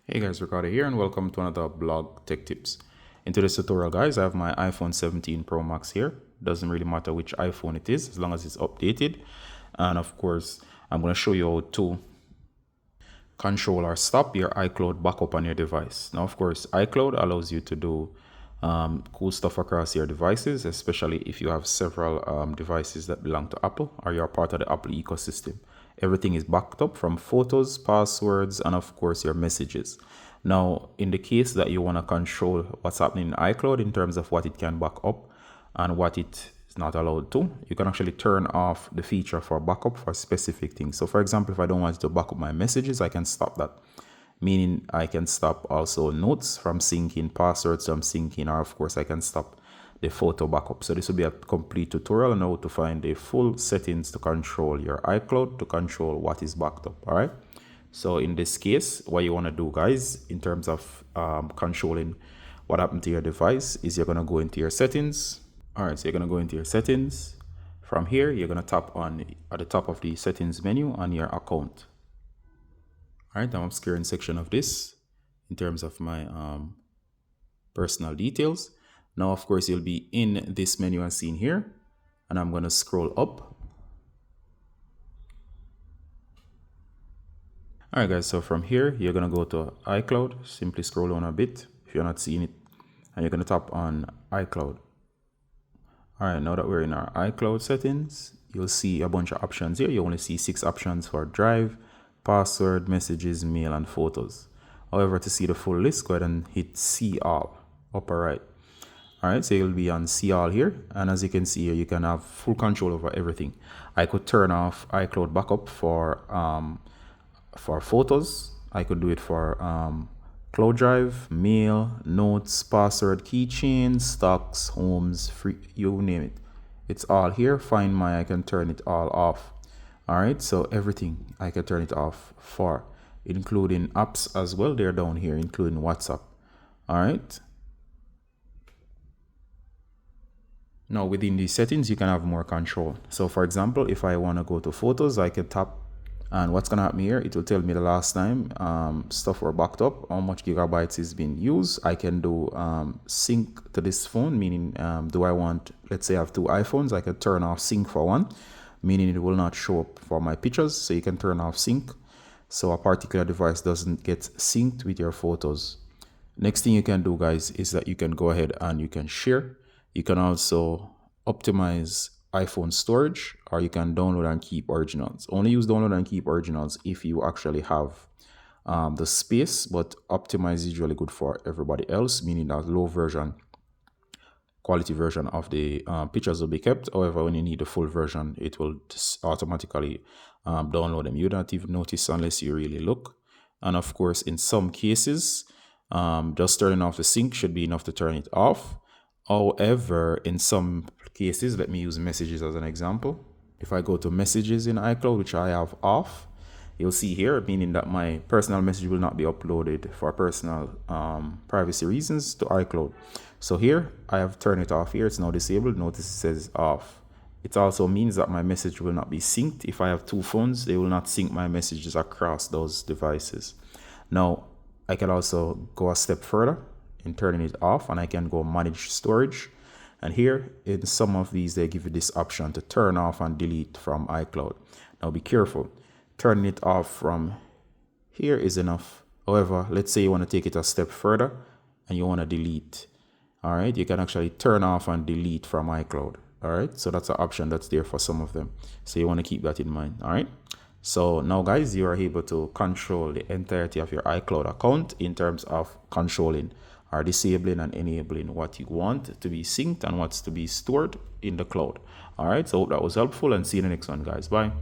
Hey guys, Ricardo here and welcome to another blog tech tips. In today's tutorial guys, I have my iPhone 17 Pro Max here. Doesn't really matter which iPhone it is as long as it's updated. And of course, I'm going to show you how to control or stop your iCloud backup on your device. Now of course, iCloud allows you to do cool stuff across your devices, especially if you have several devices that belong to Apple or you're part of the Apple ecosystem. Everything is backed up from photos, passwords, and of course your messages. Now, in the case that you want to control what's happening in iCloud in terms of what it can back up and what it is not allowed to, you can actually turn off the feature for backup for specific things. So for example, if I don't want to back up my messages, I can stop that. Meaning I can stop also notes from syncing, passwords from syncing, or of course I can stop the photo backup. So this will be a complete tutorial on how to find the full settings to control your iCloud, to control what is backed up. All right. So in this case, what you want to do guys, in terms of controlling what happened to your device, is you're going to go into your settings. All right. So you're going to go into your settings. From here, you're going to tap on at the top of the settings menu on your account. All right. I'm obscuring section of this in terms of my personal details. Now, of course, you'll be in this menu as seen here, and I'm going to scroll up. All right, guys, so from here, you're going to go to iCloud. Simply scroll down a bit if you're not seeing it, and you're going to tap on iCloud. All right, now that we're in our iCloud settings, you'll see a bunch of options here. You only see 6 options for Drive, Password, Messages, Mail, and Photos. However, to see the full list, go ahead and hit See All, upper right. All right, so you'll be on See All here, and as you can see here, you can have full control over everything. I could turn off iCloud backup for photos. I could do it for Cloud Drive, Mail, Notes, Password, Keychains, Stocks, Homes, free, you name it. It's all here. Find My, I can turn it all off. All right, so everything I can turn it off for, including apps as well. They're down here, including WhatsApp. All right. Now within these settings, you can have more control. So for example, if I want to go to photos, I can tap, and what's going to happen here, it will tell me the last time stuff were backed up, how much gigabytes is being used. I can do sync to this phone, meaning do I want, let's say I have 2 iPhones, I can turn off sync for one, meaning it will not show up for my pictures. So you can turn off sync so a particular device doesn't get synced with your photos. Next thing you can do guys is that you can go ahead and you can share. You can also optimize iPhone storage, or you can download and keep originals. Only use download and keep originals if you actually have the space, but optimize is usually good for everybody else, meaning that low version, quality version of the pictures will be kept. However, when you need the full version, it will just automatically download them. You don't even notice unless you really look. And of course, in some cases, just turning off the sync should be enough to turn it off. However, in some cases, let me use messages as an example. If I go to messages in iCloud, which I have off, you'll see here, meaning that my personal message will not be uploaded for personal privacy reasons to iCloud. So here, I have turned it off here. It's now disabled. Notice it says off. It also means that my message will not be synced. If I have 2 phones, they will not sync my messages across those devices. Now, I can also go a step further in turning it off, and I can go manage storage, and here in some of these they give you this option to turn off and delete from iCloud. Now be careful, turning it off from here is enough. However, let's say you want to take it a step further and you want to delete. All right, you can actually turn off and delete from iCloud. All right, so that's an option that's there for some of them, so you want to keep that in mind. All right, so now guys, you are able to control the entirety of your iCloud account in terms of controlling or disabling and enabling what you want to be synced and what's to be stored in the cloud. All right, so hope that was helpful, and see you in the next one guys. Bye.